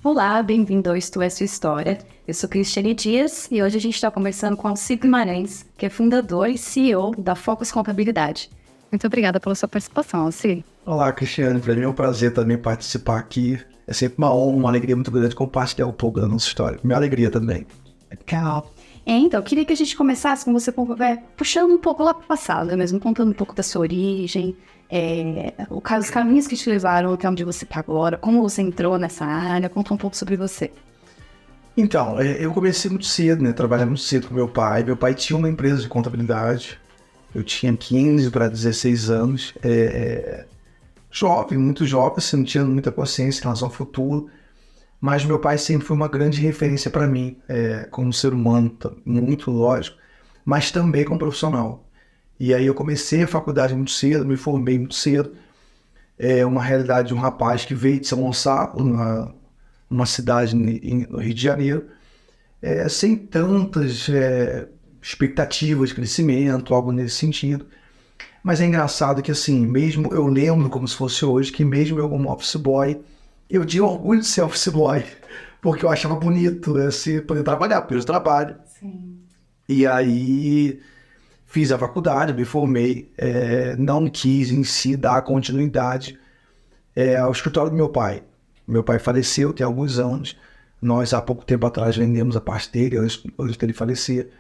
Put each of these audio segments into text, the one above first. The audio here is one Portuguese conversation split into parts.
Olá, bem-vindo ao Isto é Sua História. Eu sou Cristiane Dias e hoje a gente está conversando com o Alcido Guimarães, que é fundador e CEO da Focus Contabilidade. Muito obrigada pela sua participação, Alcido. Olá, Cristiane. Para mim é um prazer também participar aqui. É sempre uma honra, uma alegria muito grande compartilhar um pouco da nossa história. Minha alegria também. Legal. Então, eu queria que a gente começasse com você puxando um pouco lá para o passado, mesmo contando um pouco da sua origem, os caminhos que te levaram até onde você está agora, como você entrou nessa área, conta um pouco sobre você. Então, eu comecei muito cedo, né? Trabalhar muito cedo com meu pai. Meu pai tinha uma empresa de contabilidade. Eu tinha 15 para 16 anos. Jovem, muito jovem, assim, não tinha muita consciência em relação ao futuro. Mas meu pai sempre foi uma grande referência para mim, como ser humano, muito lógico, mas também como profissional. E aí eu comecei a faculdade muito cedo, me formei muito cedo. É uma realidade de um rapaz que veio de São Gonçalo, numa cidade no Rio de Janeiro, sem tantas expectativas de crescimento, algo nesse sentido. Mas é engraçado que, assim, mesmo eu lembro como se fosse hoje, que mesmo eu como office boy, eu tinha orgulho de ser office boy, porque eu achava bonito poder trabalhar, porque eu trabalho. Sim. E aí fiz a faculdade, me formei, não quis em si dar continuidade ao escritório do meu pai. Meu pai faleceu tem alguns anos, nós há pouco tempo atrás vendemos a parte dele, antes dele falecer,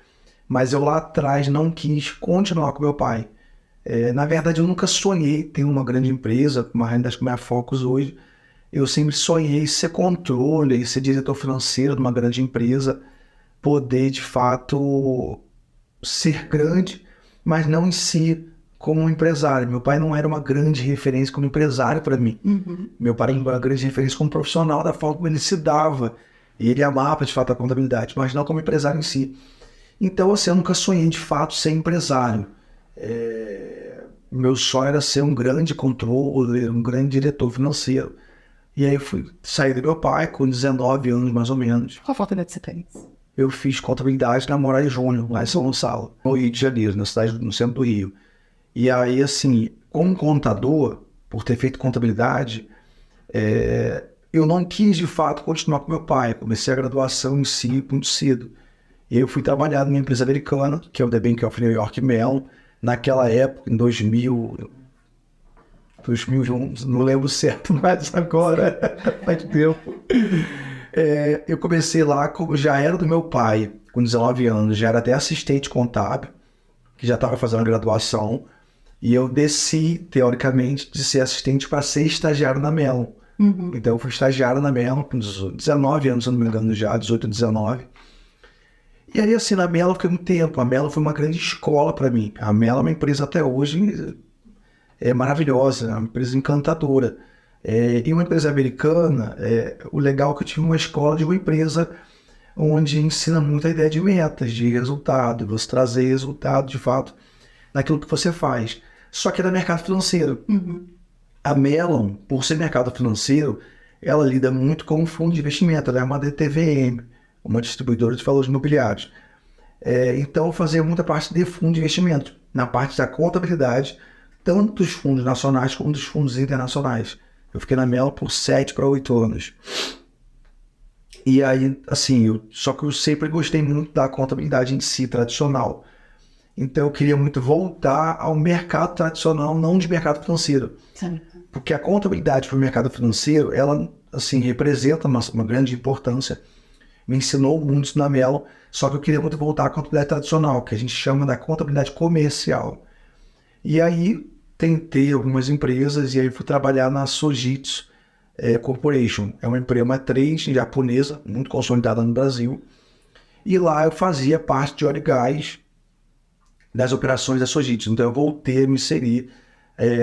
mas eu lá atrás não quis continuar com meu pai. Na verdade, eu nunca sonhei ter uma grande empresa, uma realidade como é a Focus hoje. Eu sempre sonhei ser controle, ser diretor financeiro de uma grande empresa, poder, de fato, ser grande, mas não em si como um empresário. Meu pai não era uma grande referência como empresário para mim. Uhum. Meu pai era uma grande referência como profissional da forma como ele se dava. E ele amava, de fato, a contabilidade, mas não como empresário em si. Então, assim, eu nunca sonhei, de fato, ser empresário. Meu sonho era ser um grande controller, um grande diretor financeiro. E aí eu saí do meu pai com 19 anos, mais ou menos. Qual faculdade você tem? Eu fiz contabilidade na Moraes Júnior, lá em São Gonçalo, no Rio de Janeiro, na cidade, no centro do Rio. E aí, assim, como contador, por ter feito contabilidade, eu não quis, de fato, continuar com meu pai. Comecei a graduação em si muito cedo. E eu fui trabalhar numa empresa americana, que é o The Bank of New York Mellon. Naquela época, em 2001, não lembro certo, mas agora faz tempo. Eu comecei lá, como já era do meu pai, com 19 anos, já era até assistente contábil, que já estava fazendo a graduação, e eu desci, teoricamente, de ser assistente para ser estagiário na Mellon. Uhum. Então eu fui estagiário na Mellon com 19 anos, se não me engano já, 18, 19. E aí, assim, na Mellon eu fiquei muito tempo. A Mellon foi uma grande escola para mim. A Mellon é uma empresa até hoje maravilhosa, é uma empresa encantadora. E uma empresa americana, o legal é que eu tive uma escola de uma empresa onde ensina muito a ideia de metas, de resultado, você trazer resultado de fato naquilo que você faz. Só que é no mercado financeiro. Uhum. A Mellon, por ser mercado financeiro, ela lida muito com o fundo de investimento, ela é uma DTVM, uma distribuidora de valores imobiliários. Então eu fazia muita parte de fundo de investimento, na parte da contabilidade, tanto dos fundos nacionais como dos fundos internacionais. Eu fiquei na Mellon por 7 para 8 anos. E aí, assim, só que eu sempre gostei muito da contabilidade em si, tradicional. Então eu queria muito voltar ao mercado tradicional, não de mercado financeiro. Sim. Porque a contabilidade para o mercado financeiro, ela, assim, representa uma grande importância. Me ensinou muito isso na Mellon, só que eu queria muito voltar à contabilidade tradicional, que a gente chama da contabilidade comercial. E aí tentei algumas empresas e aí fui trabalhar na Sojitz Corporation. É uma empresa matriz japonesa, muito consolidada no Brasil. E lá eu fazia parte de óleo e gás das operações da Sojitz. Então eu voltei a me inserir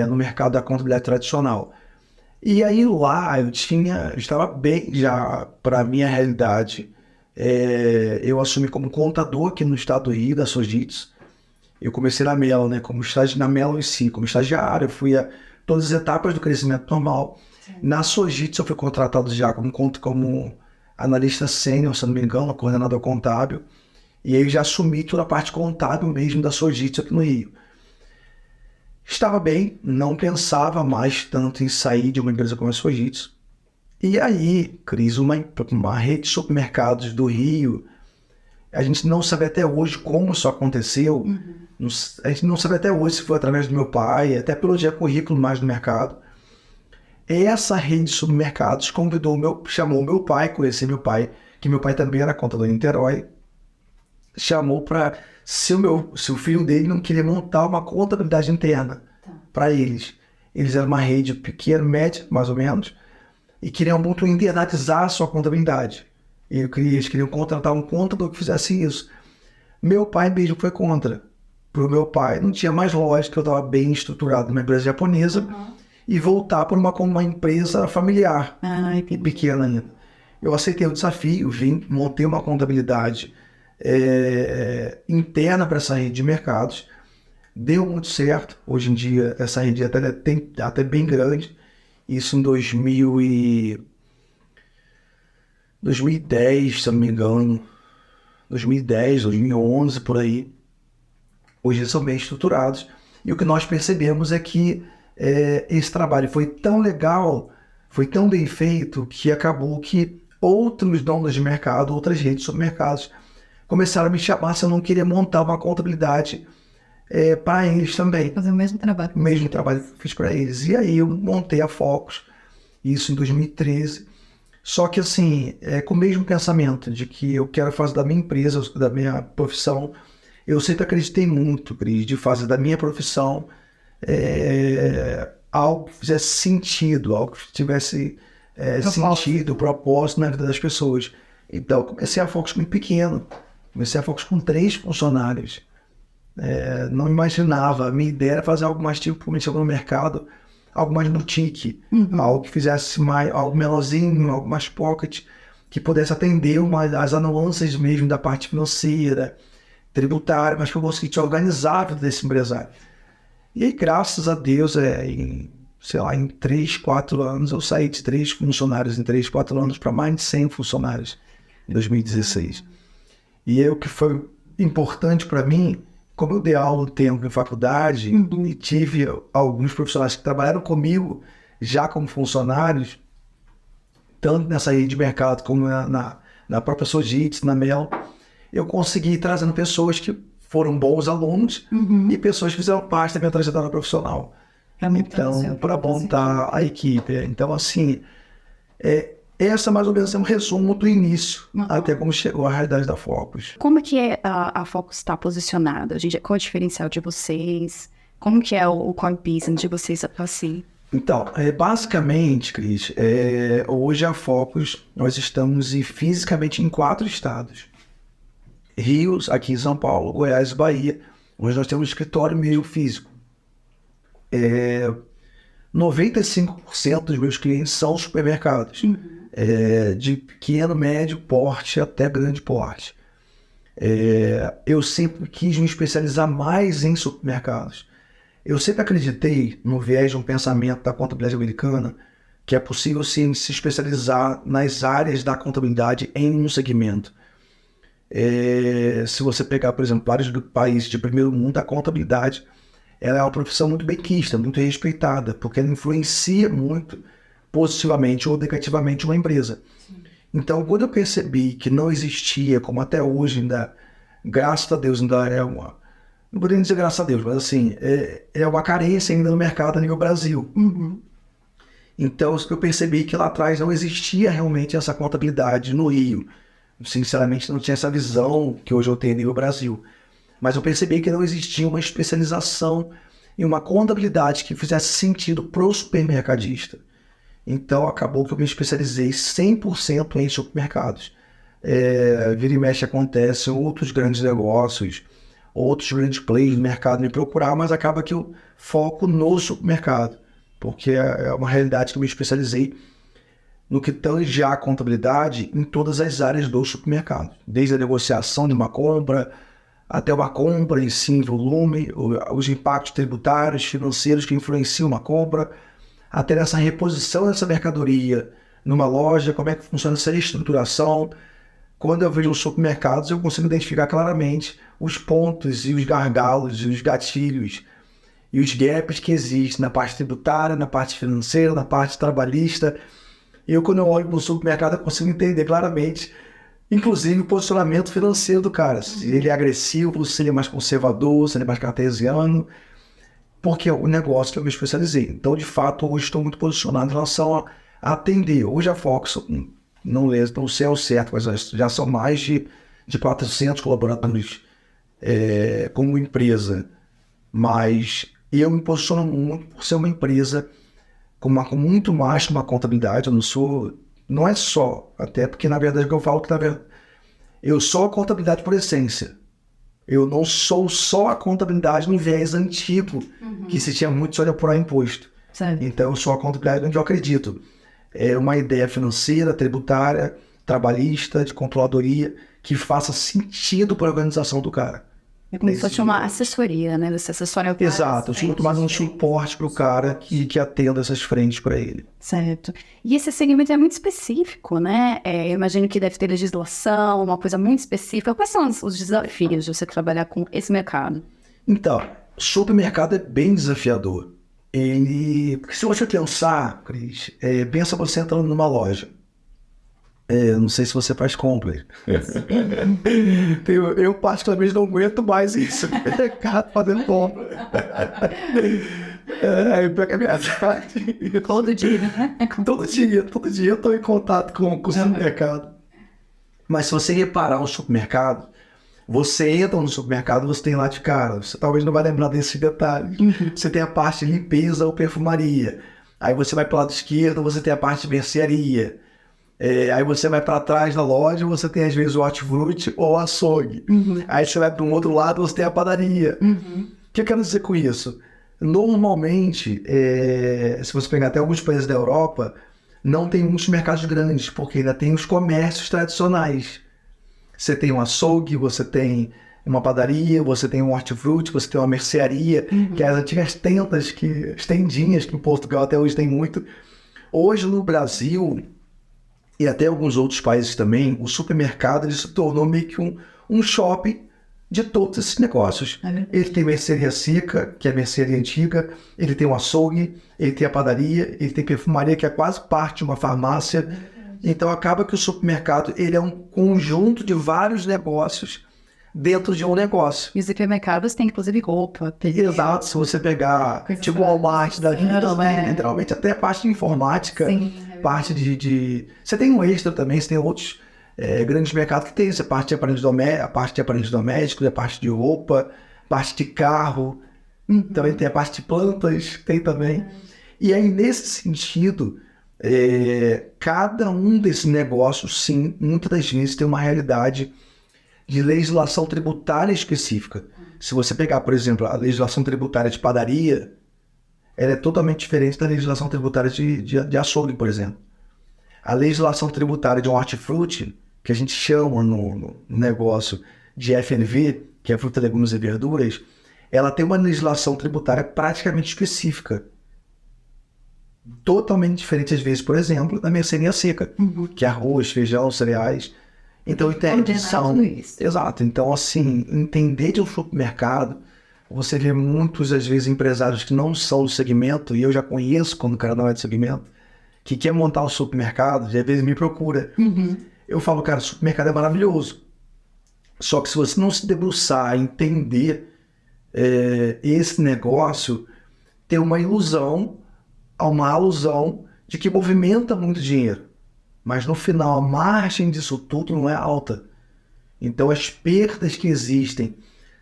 no mercado da contabilidade tradicional. E aí lá eu estava bem já para a minha realidade. Eu assumi como contador aqui no estado do Rio, da Sojitz. Eu comecei na Mellon, né, na Mellon em si, como estagiário, eu fui a todas as etapas do crescimento normal. Sim. Na Sojitz eu fui contratado já como analista sênior, se não me engano, coordenador contábil. E aí eu já assumi toda a parte contábil mesmo da Sojitz aqui no Rio. Estava bem, não pensava mais tanto em sair de uma empresa como a Sojitz. E aí, Cris, uma rede de supermercados do Rio, a gente não sabe até hoje como isso aconteceu, a gente não sabe até hoje se foi através do meu pai, até pelo dia currículo mais do mercado. Essa rede de supermercados chamou meu pai, conheci meu pai, que meu pai também era contador em Niterói, chamou para se o filho dele não queria montar uma contabilidade interna para eles. Eles eram uma rede pequena, média, mais ou menos, e queriam muito internalizar a sua contabilidade. Eles queriam contratar um contador que fizesse isso. Meu pai mesmo foi contra. Para o meu pai não tinha mais lógica, eu estava bem estruturado numa empresa japonesa, e voltar para uma empresa familiar, pequena ainda. Eu aceitei o desafio, montei uma contabilidade interna para essa rede de mercados. Deu muito certo. Hoje em dia, essa rede até bem grande. Isso em 2010, se eu não me engano. 2010, 2011, por aí. Hoje eles são bem estruturados. E o que nós percebemos é que esse trabalho foi tão legal, foi tão bem feito, que acabou que outros donos de mercado, outras redes de supermercados, começaram a me chamar se eu não queria montar uma contabilidade para eles também. Fazer o mesmo trabalho. O mesmo trabalho que eu fiz para eles. E aí eu montei a Focus, isso em 2013. Só que assim, com o mesmo pensamento de que eu quero fazer da minha empresa, da minha profissão, eu sempre acreditei muito, Cris, de fazer da minha profissão algo que fizesse sentido, algo que tivesse sentido, propósito na vida das pessoas. Então eu comecei a Focus muito pequeno, comecei a Focus com 3 funcionários. Não imaginava, a minha ideia era fazer algo mais tipo, como chegou no mercado, algo mais boutique, algo que fizesse algo menorzinho, algo mais pocket, que pudesse atender as nuances mesmo da parte financeira, tributária, mas que eu conseguisse organizar a vida desse empresário. E aí, graças a Deus, em 3, 4 anos, eu saí de 3 funcionários em 3, 4 anos para mais de 100 funcionários em 2016. E o que foi importante para mim, como eu dei aula um tempo em faculdade e tive alguns profissionais que trabalharam comigo já como funcionários, tanto nessa rede de mercado como na própria Sojitz, na Mel, eu consegui ir trazendo pessoas que foram bons alunos e pessoas que fizeram parte da minha trajetória profissional. Então, para montar a equipe. Então, assim, essa mais ou menos é um resumo do início, até como chegou a realidade da Focus. Como que a Focus está posicionada? Qual é o diferencial de vocês? Como que é o core business de vocês assim? Então, basicamente, Cris, hoje a Focus, nós estamos fisicamente em 4 estados. Rio, aqui em São Paulo, Goiás e Bahia, onde nós temos um escritório meio físico. 95% dos meus clientes são supermercados, de pequeno, médio porte até grande porte. Eu sempre quis me especializar mais em supermercados. Eu sempre acreditei no viés de um pensamento da contabilidade americana, que é possível sim se especializar nas áreas da contabilidade em um segmento. Se você pegar, por exemplo, vários países de primeiro mundo, a contabilidade ela é uma profissão muito benquista, muito respeitada, porque ela influencia muito positivamente ou negativamente uma empresa. Então, quando eu percebi que não existia, como até hoje ainda, graças a Deus, ainda não poderia dizer graças a Deus, mas assim, é uma carência ainda no mercado a nível Brasil. Então, eu percebi que lá atrás não existia realmente essa contabilidade no Rio. Sinceramente, não tinha essa visão que hoje eu tenho a nível Brasil. Mas eu percebi que não existia uma especialização em uma contabilidade que fizesse sentido para o supermercadista. Então, acabou que eu me especializei 100% em supermercados. Vira e mexe acontece outros grandes negócios, outros grandes players do mercado me procurar, mas acaba que eu foco no supermercado, porque é uma realidade que eu me especializei no que tange a contabilidade em todas as áreas do supermercado, desde a negociação de uma compra, até uma compra em si, em volume, os impactos tributários, financeiros que influenciam uma compra, até essa reposição dessa mercadoria numa loja, como é que funciona essa estruturação. Quando eu vejo os supermercados, eu consigo identificar claramente os pontos e os gargalos e os gatilhos e os gaps que existem na parte tributária, na parte financeira, na parte trabalhista, Quando eu olho para o supermercado, eu consigo entender claramente, inclusive, o posicionamento financeiro do cara. Se ele é agressivo, se ele é mais conservador, se ele é mais cartesiano, porque é o negócio que eu me especializei. Então, de fato, hoje estou muito posicionado em relação a atender. Hoje a Fox, não sei ao certo, mas já são mais de 400 colaboradores como empresa. Mas eu me posiciono muito por ser uma empresa com muito mais que uma contabilidade. Não é só, até porque na verdade eu falo que eu sou a contabilidade por essência. Eu não sou só a contabilidade no viés antigo, que se tinha muito só de apurar imposto. Certo. Então eu sou a contabilidade onde eu acredito. É uma ideia financeira, tributária, trabalhista, de controladoria, que faça sentido para a organização do cara. É como se fosse uma assessoria, né? Você assessora o cara. Exato, eu sou muito mais um suporte para o cara que atenda essas frentes para ele. Certo. E esse segmento é muito específico, né? Eu imagino que deve ter legislação, uma coisa muito específica. Quais são os desafios de você trabalhar com esse mercado? Então, o supermercado é bem desafiador. Porque se você pensar, Cris, pensa você entrando numa loja. Não sei se você faz compras. Eu particularmente não aguento mais isso. Fazendo compra. Todo dia, né? Todo dia eu estou em contato com o supermercado. Mas se você reparar no supermercado, você entra no supermercado, você tem lá de cara. Você talvez não vai lembrar desse detalhe. Você tem a parte de limpeza ou perfumaria. Aí você vai para o lado esquerdo, você tem a parte de mercearia. Aí você vai para trás da loja, você tem às vezes o hortifruti ou o açougue. Aí você vai para um outro lado, você tem a padaria. O que eu quero dizer com isso? Normalmente, se você pegar até alguns países da Europa, não tem muitos mercados grandes, porque ainda tem os comércios tradicionais. Você tem um açougue, você tem uma padaria, você tem um hortifruti, você tem uma mercearia, que é as antigas tendas, as tendinhas que em Portugal até hoje tem muito. Hoje no Brasil, e até alguns outros países também, o supermercado ele se tornou meio que um shopping de todos esses negócios. Ele tem mercearia seca, que é a mercearia antiga, ele tem o açougue, ele tem a padaria, ele tem perfumaria, que é quase parte de uma farmácia. Então acaba que o supermercado ele é um conjunto de vários negócios dentro de um negócio. E os hipermercados têm inclusive roupa. Exato, se você pegar tipo o Walmart da vida, literalmente até a parte de informática, parte de... Você tem um extra também, você tem outros grandes mercados que tem essa parte de aparelhos domésticos, a parte de roupa, parte de carro, também tem a parte de plantas, tem também. E aí nesse sentido, cada um desses negócios, sim, muitas das vezes tem uma realidade de legislação tributária específica. Se você pegar, por exemplo, a legislação tributária de padaria, ela é totalmente diferente da legislação tributária de açougue, por exemplo. A legislação tributária de um hortifruti, que a gente chama no negócio de FNV, que é fruta, legumes e verduras, ela tem uma legislação tributária praticamente específica. Totalmente diferente, às vezes, por exemplo, da mercearia seca, que é arroz, feijão, cereais. Então, exato. Então, assim, entender de um supermercado, você vê muitos, às vezes, empresários que não são do segmento, e eu já conheço quando o cara não é do segmento, que quer montar um supermercado, e às vezes me procura. Eu falo, cara, o supermercado é maravilhoso. Só que se você não se debruçar a entender esse negócio, tem uma alusão de que movimenta muito dinheiro. Mas no final, a margem disso tudo não é alta. Então as perdas que existem,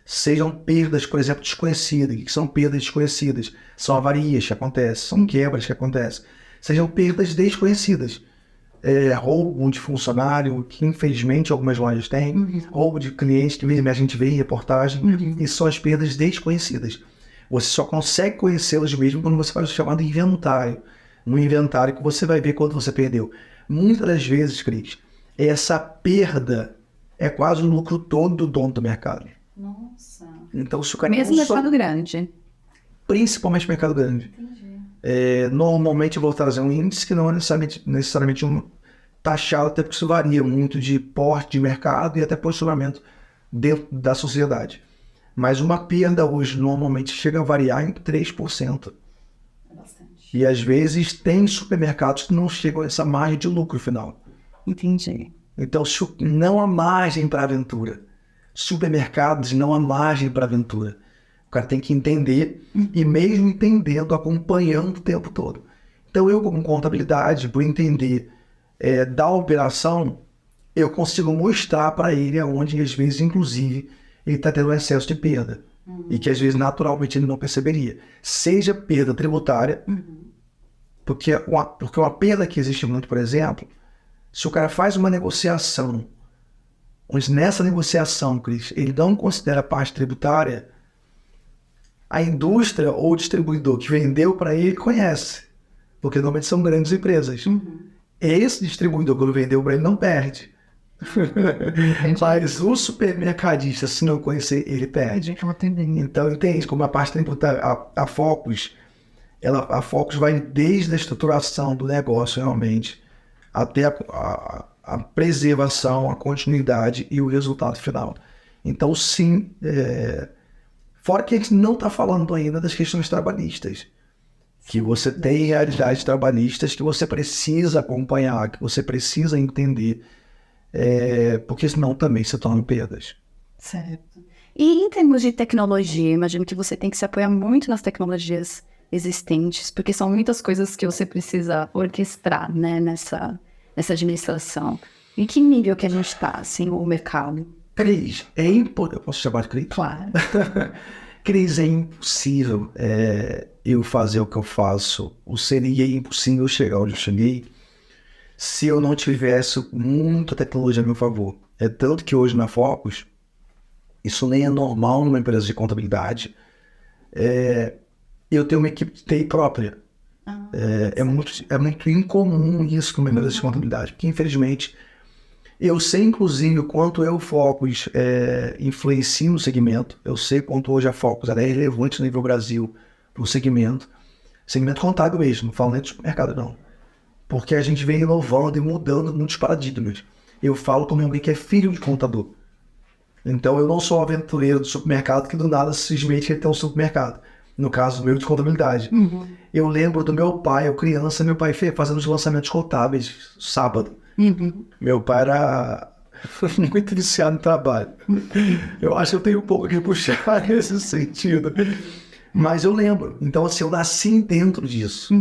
sejam perdas, por exemplo, desconhecidas. O que são perdas desconhecidas? São avarias que acontecem, são quebras que acontecem. Sejam perdas desconhecidas. Roubo de funcionário, que infelizmente algumas lojas têm. Roubo de clientes que a gente vê em reportagem. E são as perdas desconhecidas. Você só consegue conhecê-las mesmo quando você faz o chamado inventário. No inventário que você vai ver quando você perdeu. Muitas das vezes, Cris, essa perda é quase o lucro todo do dono do mercado. Nossa. Então, se o cara mesmo mercado grande. Principalmente mercado grande. Normalmente eu vou trazer um índice que não é necessariamente um taxado, até porque isso varia muito de porte de mercado e até posicionamento dentro da sociedade. Mas uma perda hoje normalmente chega a variar em 3%. É bastante. E às vezes tem supermercados que não chegam a essa margem de lucro final. Entendi. Então não há margem para aventura. Supermercados não há margem para aventura. O cara tem que entender, e mesmo entendendo, acompanhando o tempo todo. Então eu, como contabilidade, por entender da operação, eu consigo mostrar para ele aonde, às vezes, inclusive, ele está tendo um excesso de perda. E que, às vezes, naturalmente, ele não perceberia. Seja perda tributária, porque uma perda que existe muito, por exemplo, se o cara faz uma negociação, mas nessa negociação, Cris, ele não considera a parte tributária, a indústria ou o distribuidor que vendeu para ele conhece, porque normalmente são grandes empresas. Esse distribuidor, quando vendeu para ele, não perde. Mas o supermercadista, se não conhecer, ele perde. Então, entende como a parte tributária, a Focus, a Focus vai desde a estruturação do negócio, realmente, até a preservação, a continuidade e o resultado final. Então, sim, fora que a gente não está falando ainda das questões trabalhistas, que você tem realidades trabalhistas que você precisa acompanhar, que você precisa entender, porque senão também se tornam perdas. Certo. E em termos de tecnologia, imagino que você tem que se apoiar muito nas tecnologias existentes, porque são muitas coisas que você precisa orquestrar, né, nessa administração. Em que nível que a gente está, assim, o mercado? Cris, eu posso chamar de Cris? Claro. Cris, é impossível eu fazer o que eu faço, ou seria impossível chegar onde eu cheguei, se eu não tivesse muita tecnologia a meu favor. É tanto que hoje na Focus, isso nem é normal numa empresa de contabilidade, eu tenho uma equipe de TI própria. É muito incomum isso numa empresa de contabilidade, porque infelizmente eu sei inclusive o quanto eu, Focus, influencio no segmento. Eu sei quanto hoje a Focus é relevante no nível Brasil para o segmento contábil mesmo, não falo nem de supermercado não. Porque a gente vem inovando e mudando muitos paradigmas. Eu falo como alguém que é filho de contador. Então eu não sou um aventureiro do supermercado que do nada simplesmente quer ter um supermercado. No caso meu de contabilidade. Eu lembro do meu pai, eu criança, meu pai fazendo os lançamentos contábeis sábado. Meu pai era muito viciado no trabalho. Eu acho que eu tenho um pouco que puxar nesse sentido. Mas eu lembro. Então, assim, eu nasci dentro disso.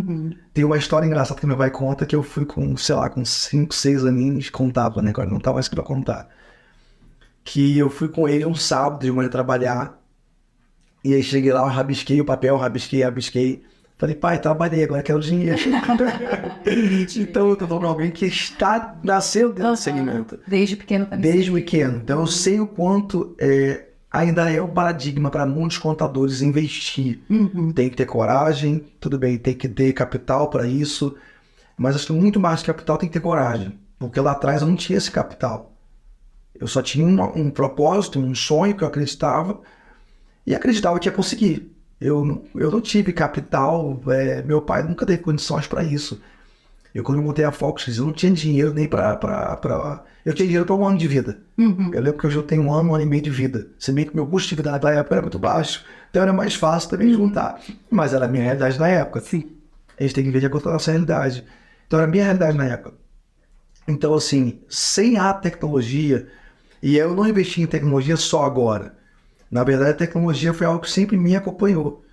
Tem uma história engraçada que meu pai conta, que eu fui com 5, 6 aninhos, contava, né? Agora não tá mais que pra contar. Que eu fui com ele um sábado de manhã trabalhar. E aí cheguei lá, eu rabisquei o papel, rabisquei. Falei, pai, trabalhei, agora quero dinheiro. Então eu tô falando alguém que nasceu dentro do segmento. Desde pequeno também. Desde pequeno. Então eu sei o quanto ainda é um paradigma para muitos contadores investir. Tem que ter coragem, tudo bem, tem que ter capital para isso. Mas acho que muito mais que capital tem que ter coragem. Porque lá atrás eu não tinha esse capital. Eu só tinha um propósito, um sonho que eu acreditava. E acreditava que ia conseguir. Eu não tive capital, meu pai nunca teve condições para isso. Quando eu montei a Focus, eu não tinha dinheiro nem para... Eu tinha dinheiro para um ano de vida. Eu lembro que hoje eu tenho um ano e meio de vida. Se bem que meu custo de vida naquela época era muito baixo, então era mais fácil também juntar. Mas era a minha realidade na época. Sim. A gente tem que ver de acordo com a nossa realidade. Então era a minha realidade na época. Então, assim, sem a tecnologia, e eu não investi em tecnologia só agora. Na verdade, a tecnologia foi algo que sempre me acompanhou.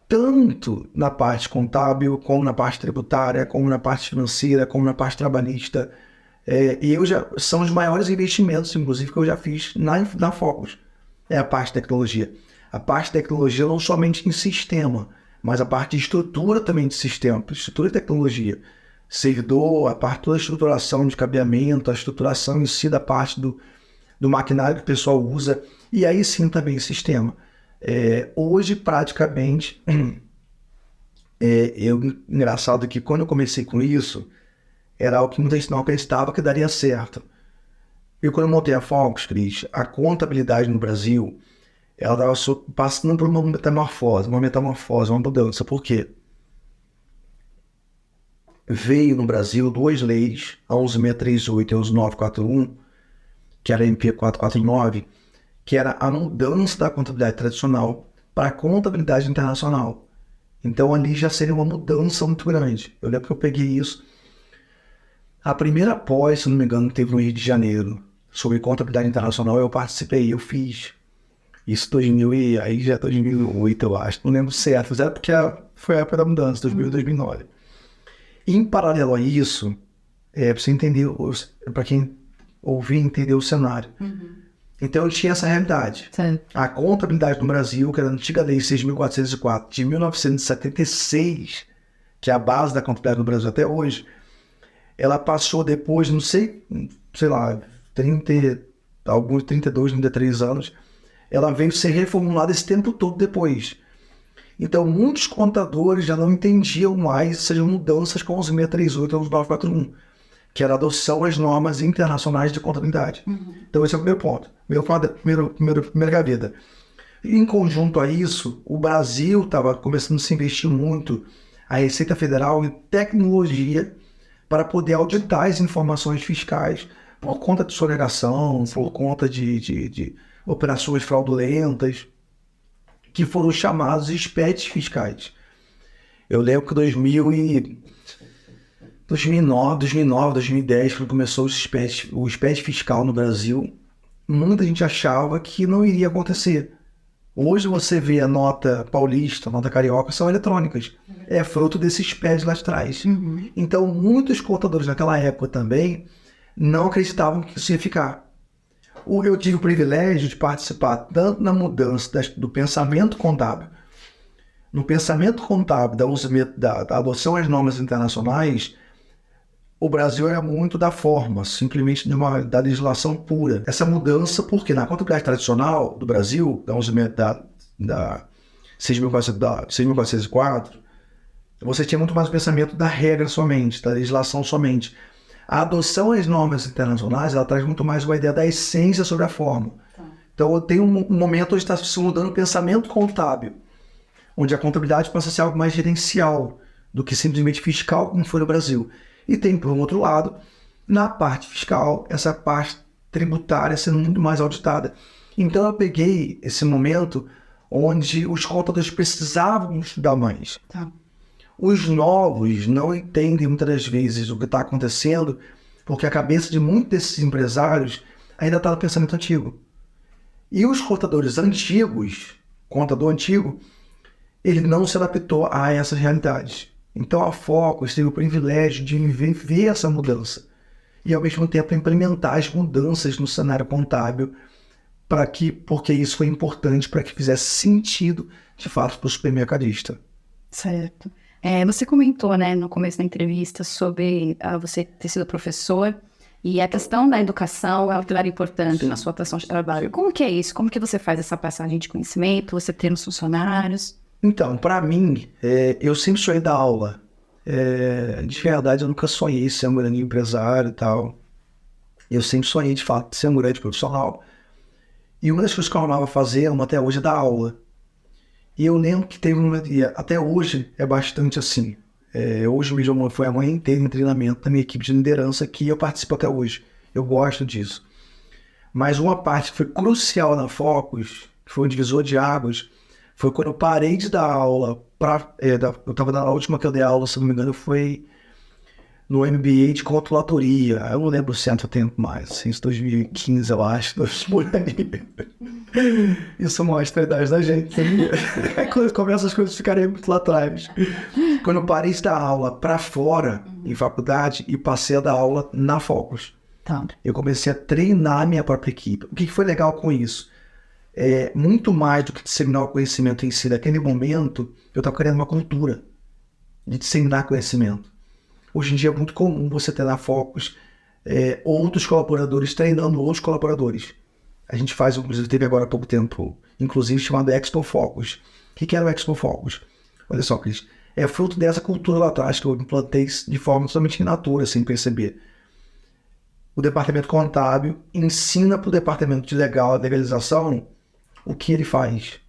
Tanto na parte contábil, como na parte tributária, como na parte financeira, como na parte trabalhista. São os maiores investimentos, inclusive, que eu já fiz na Focus. É a parte de tecnologia. A parte de tecnologia não somente em sistema, mas a parte de estrutura também de sistema, estrutura de tecnologia. Servidor, a parte toda a estruturação de cabeamento, a estruturação em si da parte do maquinário que o pessoal usa, e aí sim também sistema. Hoje, praticamente, engraçado que quando eu comecei com isso, era algo que muita gente não acreditava que daria certo. E quando eu montei a Focus, Cris, a contabilidade no Brasil, ela estava passando por uma metamorfose, uma mudança. Por quê? Veio no Brasil 2 leis, a 11.638 e a 11.941, que era a MP 449, que era a mudança da contabilidade tradicional para a contabilidade internacional. Então ali já seria uma mudança muito grande. Eu lembro que eu peguei isso. A primeira pós, se não me engano, que teve no Rio de Janeiro, sobre contabilidade internacional, eu participei, eu fiz. Isso 2000 e aí já é 2008, eu acho. Não lembro certo, mas era porque foi a época da mudança, 2000 e 2009. Em paralelo a isso, pra você entender, para quem ouvir entender o cenário. Então eu tinha essa realidade. Certo. A contabilidade no Brasil, que era a antiga lei 6.404 de 1976, que é a base da contabilidade no Brasil até hoje, ela passou depois, não sei, sei lá, 32, 33 anos, ela veio ser reformulada esse tempo todo depois. Então, muitos contadores já não entendiam mais essas mudanças com os 638 e os 941, que era a adoção às normas internacionais de contabilidade. Então, esse é o primeiro ponto. Primeira gaveta. Em conjunto a isso, o Brasil estava começando a se investir muito, a Receita Federal, em tecnologia para poder auditar as informações fiscais por conta de sonegação, por conta de operações fraudulentas, que foram chamados SPETs fiscais. Eu lembro que 2009, 2010, quando começou o SPET fiscal no Brasil, muita gente achava que não iria acontecer. Hoje você vê a nota paulista, a nota carioca, são eletrônicas. É fruto desses SPETs lá atrás. Então, muitos contadores naquela época também não acreditavam que isso ia ficar. Eu tive o privilégio de participar tanto na mudança do pensamento contábil, no pensamento contábil da adoção às normas internacionais. O Brasil era muito da forma, simplesmente da legislação pura. Essa mudança, porque na contabilidade tradicional do Brasil, da 6.404, você tinha muito mais o pensamento da regra somente, da legislação somente. A adoção às normas internacionais, ela traz muito mais uma ideia da essência sobre a forma. Então, tem um momento onde está se mudando o pensamento contábil, onde a contabilidade passa a ser algo mais gerencial do que simplesmente fiscal, como foi no Brasil. E tem, por um outro lado, na parte fiscal, essa parte tributária sendo muito mais auditada. Então, eu peguei esse momento onde os contadores precisavam estudar mais. Os novos não entendem muitas das vezes o que está acontecendo, porque a cabeça de muitos desses empresários ainda está no pensamento antigo. E os contadores antigos, contador antigo, ele não se adaptou a essas realidades. Então a Focus teve o privilégio de ver essa mudança e ao mesmo tempo implementar as mudanças no cenário contábil, porque isso foi importante para que fizesse sentido de fato para o supermercadista. Certo. Você comentou, né, no começo da entrevista sobre você ter sido professor e a questão da educação é um pilar importante na sua atuação de trabalho. Como que é isso? Como que você faz essa passagem de conhecimento? Você ter os funcionários? Então, para mim, eu sempre sonhei dar aula. De verdade, eu nunca sonhei ser um grande empresário e tal. Eu sempre sonhei, de fato, ser um grande profissional. E uma das coisas que eu amava fazer, até hoje, é dar aula. E eu lembro que teve até hoje é bastante assim. Hoje mesmo foi a manhã inteira em treinamento da minha equipe de liderança que eu participo até hoje. Eu gosto disso. Mas uma parte que foi crucial na Focus, que foi um divisor de águas, foi quando eu parei de dar aula. Eu estava na última que eu dei aula, se não me engano, foi no MBA de controladoria. Eu não lembro certo o tempo mais, assim, 2015, eu acho, por aí. Isso mostra a idade da gente, sabia? Quando começam as coisas ficarem muito lá atrás. Quando eu parei de dar aula para fora, em faculdade, e passei a dar aula na Focus. Eu comecei a treinar minha própria equipe. O que foi legal com isso? Muito mais do que disseminar o conhecimento em si. Naquele momento, eu estava criando uma cultura de disseminar conhecimento. Hoje em dia é muito comum você ter na Focus outros colaboradores treinando outros colaboradores. A gente faz, inclusive, teve agora há pouco tempo, inclusive chamado Expo Focus. O que era o Expo Focus? Olha só, Cris, é fruto dessa cultura lá atrás que eu implantei de forma totalmente in natura, sem perceber. O departamento contábil ensina para o departamento de legalização o que ele faz.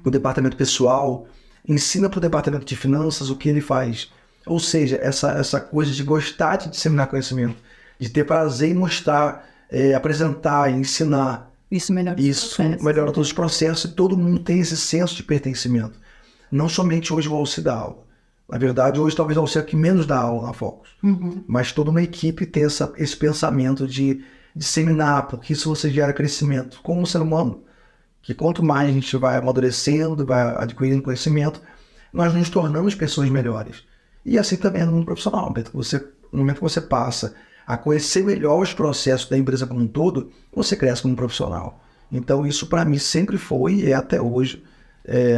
O departamento pessoal ensina para o departamento de finanças o que ele faz. Ou seja, essa coisa de gostar de disseminar conhecimento, de ter prazer em mostrar, apresentar, ensinar. Isso melhora todos os processos e todo mundo tem esse senso de pertencimento. não somente hoje o Alci dá aula. Na verdade, hoje talvez eu seja que menos dá aula na Focus. Mas toda uma equipe tem esse pensamento de disseminar, porque isso você gera crescimento como ser humano. Que quanto mais a gente vai amadurecendo, vai adquirindo conhecimento, nós nos tornamos pessoas melhores. E assim também no mundo profissional. No momento que você passa a conhecer melhor os processos da empresa como um todo, você cresce como profissional. Então isso para mim sempre foi e é até hoje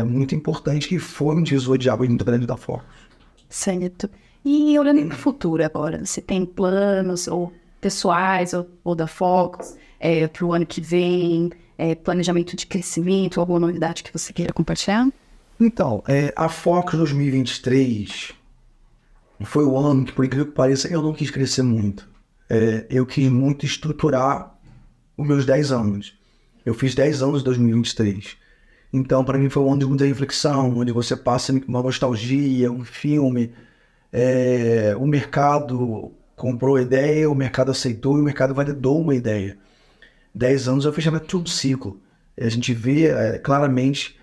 muito importante, que foi um divisor de água muito grande da Focus. Certo. E olhando para o futuro agora, você tem planos ou pessoais ou da Focus para o ano que vem, planejamento de crescimento, alguma novidade que você queira compartilhar? Então, a Focus 2023 foi o ano que, por incrível que pareça, eu não quis crescer muito. Eu quis muito estruturar os meus 10 anos. Eu fiz 10 anos em 2023. Então, para mim, foi um ano de muita reflexão, onde você passa uma nostalgia, um filme. O mercado comprou a ideia, o mercado aceitou e o mercado validou uma ideia. 10 anos é o fechamento de um ciclo. A gente vê claramente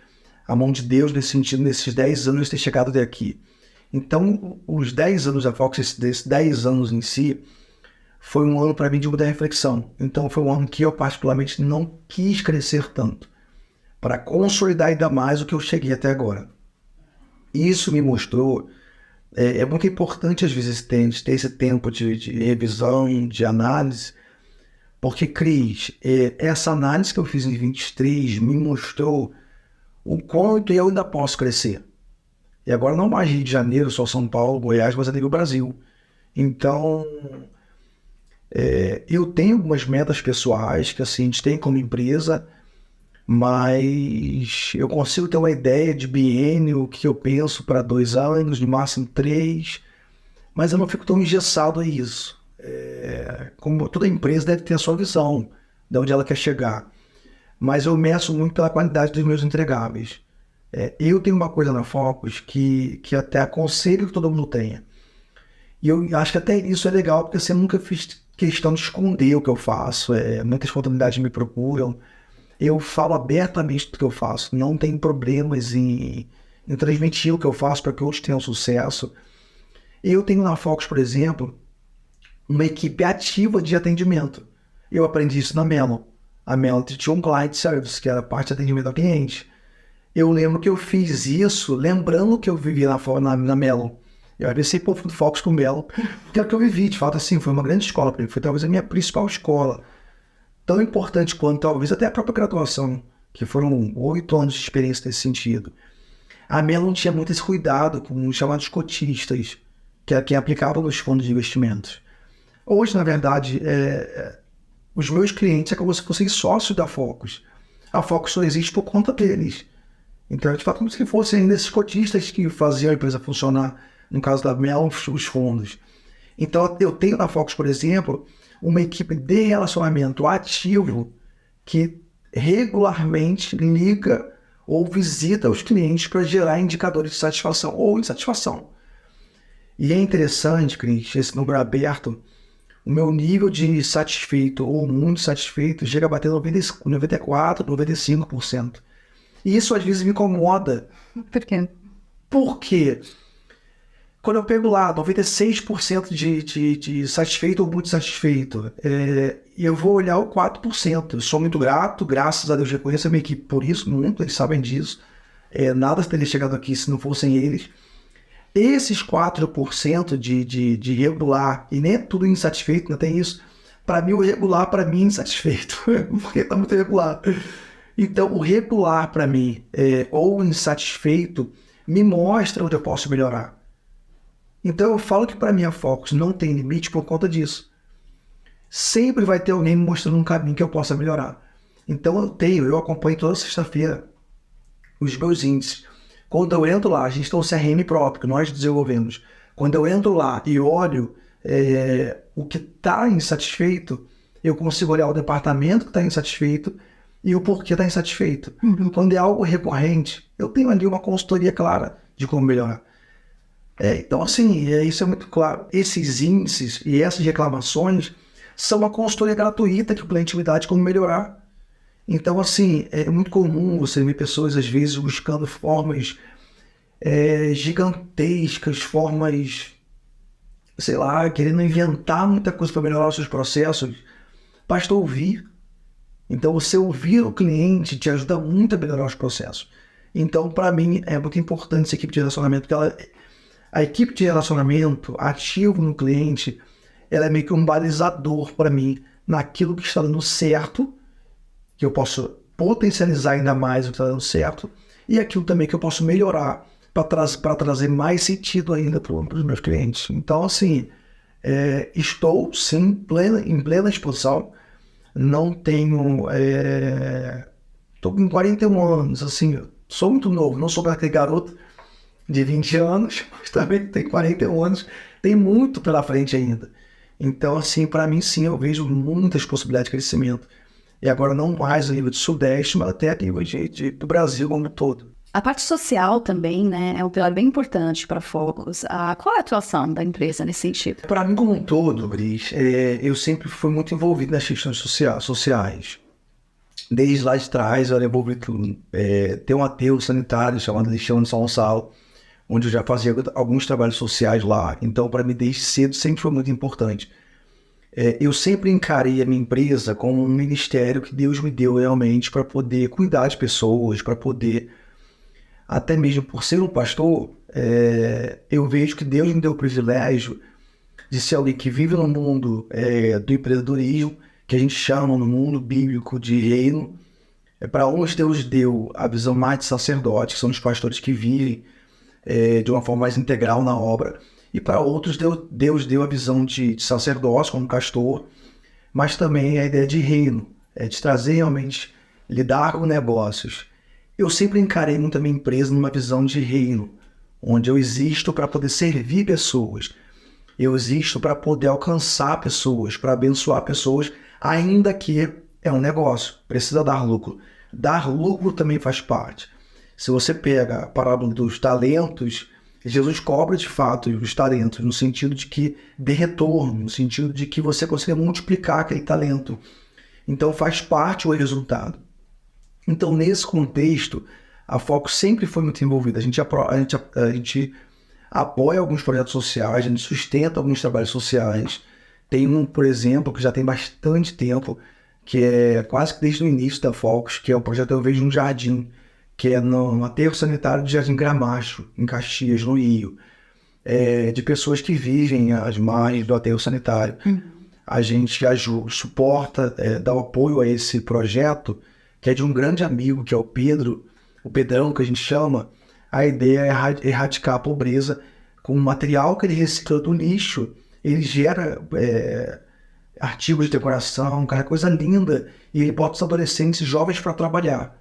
a mão de Deus nesse sentido, nesses 10 anos ter chegado até aqui. Então, os 10 anos da Fox, esses 10 anos em si, foi um ano para mim de muita reflexão. Então, foi um ano que eu particularmente não quis crescer tanto, para consolidar ainda mais o que eu cheguei até agora. Isso me mostrou, é muito importante às vezes ter esse tempo de revisão, de análise, porque, Cris, essa análise que eu fiz em 23 me mostrou o quanto eu ainda posso crescer. E agora não mais Rio de Janeiro, só São Paulo, Goiás, mas a nível Brasil. Então, eu tenho algumas metas pessoais que assim, a gente tem como empresa, mas eu consigo ter uma ideia de biênio, o que eu penso para 2 anos, no máximo 3, mas eu não fico tão engessado a isso. Como toda empresa deve ter a sua visão de onde ela quer chegar, mas eu meço muito pela qualidade dos meus entregáveis. Eu tenho uma coisa na Focus que até aconselho que todo mundo tenha, e eu acho que até isso é legal, porque você nunca fiz questão de esconder o que eu faço. Muitas oportunidades me procuram, eu falo abertamente do que eu faço, não tenho problemas em transmitir o que eu faço para que outros tenham sucesso. Eu tenho na Focus, por exemplo, uma equipe ativa de atendimento. Eu aprendi isso na Melon. A Melon tinha um client service, que era parte de atendimento ao cliente. Eu lembro que eu fiz isso lembrando que eu vivia na Melon. Eu abracei por Focus com Melon, que é o que eu vivi. De fato, assim, foi uma grande escola para mim. Foi talvez a minha principal escola. Tão importante quanto talvez até a própria graduação, que foram 8 anos de experiência nesse sentido. A Melon tinha muito esse cuidado com os chamados cotistas, que é quem aplicava nos fundos de investimentos. Hoje, na verdade, os meus clientes é como se fossem sócios da Focus. A Focus só existe por conta deles. Então, de fato, como se fossem ainda esses cotistas que faziam a empresa funcionar, no caso da Melon, os fundos. Então, eu tenho na Focus, por exemplo, uma equipe de relacionamento ativo que regularmente liga ou visita os clientes para gerar indicadores de satisfação ou insatisfação. E é interessante, Cris, esse número aberto, o meu nível de satisfeito ou muito satisfeito chega a bater 94%, 95%. E isso às vezes me incomoda. Por quê? Porque quando eu pego lá 96% de satisfeito ou muito satisfeito, eu vou olhar o 4%. Eu sou muito grato, graças a Deus reconheço a minha equipe por isso, muito, eles sabem disso. Nada teria chegado aqui se não fossem eles. Esses 4% de regular, e nem é tudo insatisfeito, não tem isso. Para mim, o regular, para mim, é insatisfeito, porque está muito regular. Então, o regular, para mim, ou insatisfeito, me mostra onde eu posso melhorar. Então, eu falo que para mim a Focus não tem limite por conta disso. Sempre vai ter alguém me mostrando um caminho que eu possa melhorar. Então, eu acompanho toda sexta-feira os meus índices. Quando eu entro lá, a gente tem um CRM próprio que nós desenvolvemos. Quando eu entro lá e olho o que está insatisfeito, eu consigo olhar o departamento que está insatisfeito e o porquê está insatisfeito. Quando é algo recorrente, eu tenho ali uma consultoria clara de como melhorar. Então, assim, isso é muito claro. Esses índices e essas reclamações são uma consultoria gratuita que o cliente me dá de como melhorar. Então, assim, é muito comum você ver pessoas, às vezes, buscando formas gigantescas, formas, sei lá, querendo inventar muita coisa para melhorar os seus processos. Basta ouvir. Então, você ouvir o cliente te ajuda muito a melhorar os processos. Então, para mim, é muito importante essa equipe de relacionamento, porque a equipe de relacionamento ativo no cliente, ela é meio que um balizador para mim naquilo que está dando certo, que eu posso potencializar ainda mais o que está dando certo, e aquilo também que eu posso melhorar para trazer mais sentido ainda para os meus clientes. Então, assim, estou, sim, em plena exposição. Não tenho... Estou com 41 anos, assim, sou muito novo, não sou aquele garoto de 20 anos, mas também tenho 41 anos, tem muito pela frente ainda. Então, assim, para mim, sim, eu vejo muitas possibilidades de crescimento. E agora não mais a nível de Sudeste, mas até a nível do Brasil como um todo. A parte social também, né, é um pilar bem importante para Focus. Qual é a atuação da empresa nesse sentido? Para mim como um todo, Brice, eu sempre fui muito envolvido nas questões sociais. Desde lá de trás eu era envolvido tem um aterro sanitário chamado Lixão de São Gonçalo, onde eu já fazia alguns trabalhos sociais lá. Então, para mim, desde cedo, sempre foi muito importante. Eu sempre encarei a minha empresa como um ministério que Deus me deu realmente para poder cuidar de pessoas, para poder, até mesmo por ser um pastor, eu vejo que Deus me deu o privilégio de ser alguém que vive no mundo do empreendedorismo, que a gente chama no mundo bíblico de reino. Para uns Deus deu a visão mais de sacerdote, que são os pastores que vivem de uma forma mais integral na obra. E para outros Deus deu a visão de sacerdócio como pastor, mas também a ideia de reino, de trazer realmente, lidar com negócios. Eu sempre encarei muito a minha empresa numa visão de reino, onde eu existo para poder servir pessoas. Eu existo para poder alcançar pessoas, para abençoar pessoas, ainda que é um negócio, precisa dar lucro. Dar lucro também faz parte. Se você pega a parábola dos talentos, Jesus cobra de fato os talentos, no sentido de que dê retorno, no sentido de que você consiga multiplicar aquele talento. Então faz parte o resultado. Então, nesse contexto, a Focus sempre foi muito envolvida. A gente apoia alguns projetos sociais, a gente sustenta alguns trabalhos sociais. Tem um, por exemplo, que já tem bastante tempo, que é quase que desde o início da Focus, que é o projeto Eu Vejo um Jardim, que é no aterro sanitário de Jardim Gramacho, em Caxias, no Rio. De pessoas que vivem às margens do aterro sanitário. A gente suporta, dá apoio a esse projeto, que é de um grande amigo, que é o Pedro, o Pedrão, que a gente chama. A ideia é erradicar a pobreza com o material que ele recicla do lixo. Ele gera artigos de decoração, aquela coisa linda, e ele bota os adolescentes jovens para trabalhar.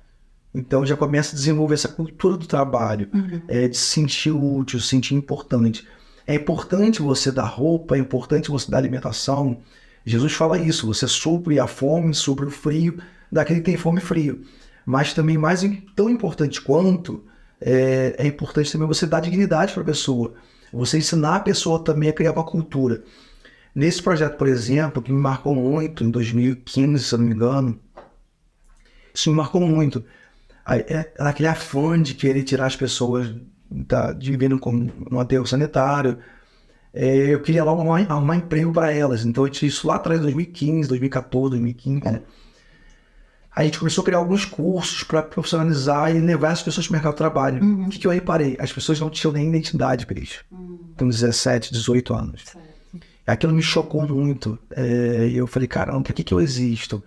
Então já começa a desenvolver essa cultura do trabalho, de se sentir útil, se sentir importante. É importante você dar roupa, é importante você dar alimentação. Jesus fala isso, você supre a fome, supre o frio daquele que tem fome e frio. Mas também tão importante quanto, é importante também você dar dignidade para a pessoa. Você ensinar a pessoa também a criar uma cultura. Nesse projeto, por exemplo, que me marcou muito, em 2015, se eu não me engano, isso me marcou muito. Aquele afã de querer tirar as pessoas de viver no aterro sanitário. Eu queria logo arrumar emprego para elas. Então, eu tinha isso lá atrás, 2015, 2014, 2015. A gente começou a criar alguns cursos para profissionalizar e levar as pessoas para o mercado de trabalho. O que eu reparei? As pessoas não tinham nem identidade para isso. Com 17, 18 anos. Certo. Aquilo me chocou muito. E eu falei, caramba, por que eu existo?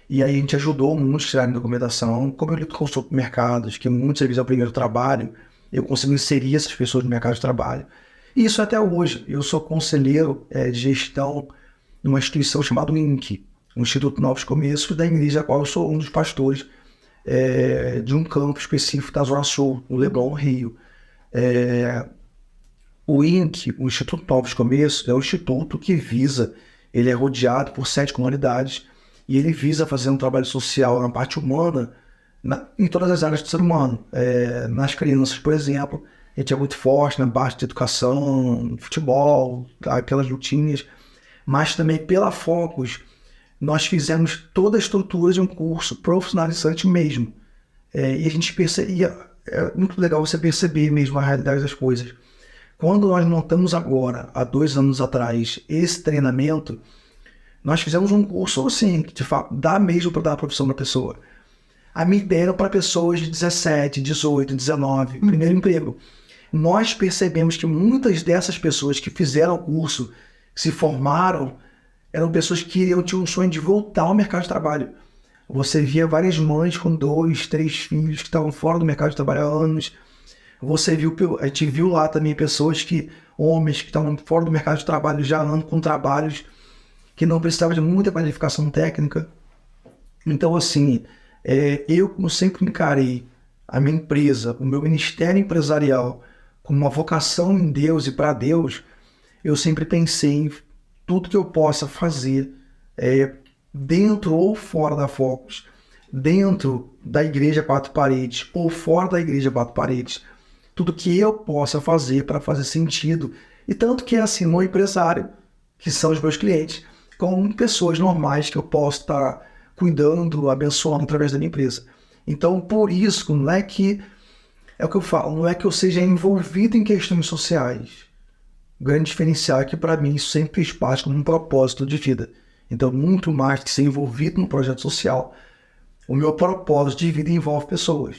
E aí a gente ajudou muitos a tirarem documentação. Como eu lido com supermercados, que muitas vezes é o primeiro trabalho, eu consigo inserir essas pessoas no mercado de trabalho. E isso até hoje. Eu sou conselheiro de gestão numa instituição chamada INC, o Instituto Novos Começos, da igreja, a qual eu sou um dos pastores de um campo específico da Zona Sul, no Leblon, Rio. O INC, o Instituto Novos Começos, é um instituto que visa, ele é rodeado por 7 comunidades, e ele visa fazer um trabalho social na parte humana, em todas as áreas do ser humano. Nas crianças, por exemplo, a gente é muito forte na parte de educação, futebol, aquelas lutinhas, mas também pela Focus, nós fizemos toda a estrutura de um curso profissionalizante mesmo. E a gente percebia, é muito legal você perceber mesmo a realidade das coisas. Quando nós montamos agora, há 2 anos atrás, esse treinamento, nós fizemos um curso assim, que de fato dá mesmo para dar a profissão da pessoa. A minha ideia era para pessoas de 17, 18, 19, primeiro emprego. Nós percebemos que muitas dessas pessoas que fizeram o curso, que se formaram, eram pessoas que tinham um sonho de voltar ao mercado de trabalho. Você via várias mães com 2, 3 filhos que estavam fora do mercado de trabalho há anos. A gente viu lá também homens que estavam fora do mercado de trabalho já há anos, com trabalhos que não precisavam de muita qualificação técnica. Então, assim, eu, como sempre encarei a minha empresa, o meu ministério empresarial, como uma vocação em Deus e para Deus, eu sempre pensei em tudo que eu possa fazer dentro ou fora da Focus, dentro da igreja 4 paredes ou fora da igreja 4 paredes, tudo que eu possa fazer para fazer sentido, e tanto que é assim no empresário, que são os meus clientes, com pessoas normais que eu posso estar cuidando, abençoando através da minha empresa. Então, por isso, não é que, é o que eu falo, não é que eu seja envolvido em questões sociais. O grande diferencial é que, para mim, isso sempre fez parte como um propósito de vida. Então, muito mais que ser envolvido no projeto social, o meu propósito de vida envolve pessoas,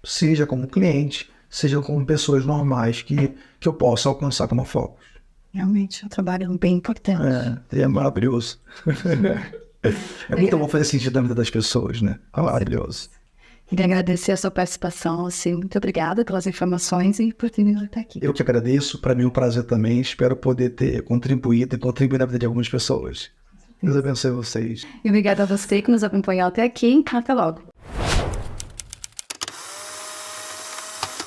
seja como cliente, seja como pessoas normais que eu possa alcançar como Focus. Realmente, é um trabalho bem importante. É maravilhoso. É muito bom fazer sentido na vida das pessoas, né? É maravilhoso. Queria agradecer a sua participação, assim, muito obrigada pelas informações e por ter vindo até aqui. Eu que agradeço, para mim é um prazer também, espero poder ter contribuído e contribuir na vida de algumas pessoas. Deus abençoe vocês. E obrigada a você que nos acompanhou até aqui, até logo.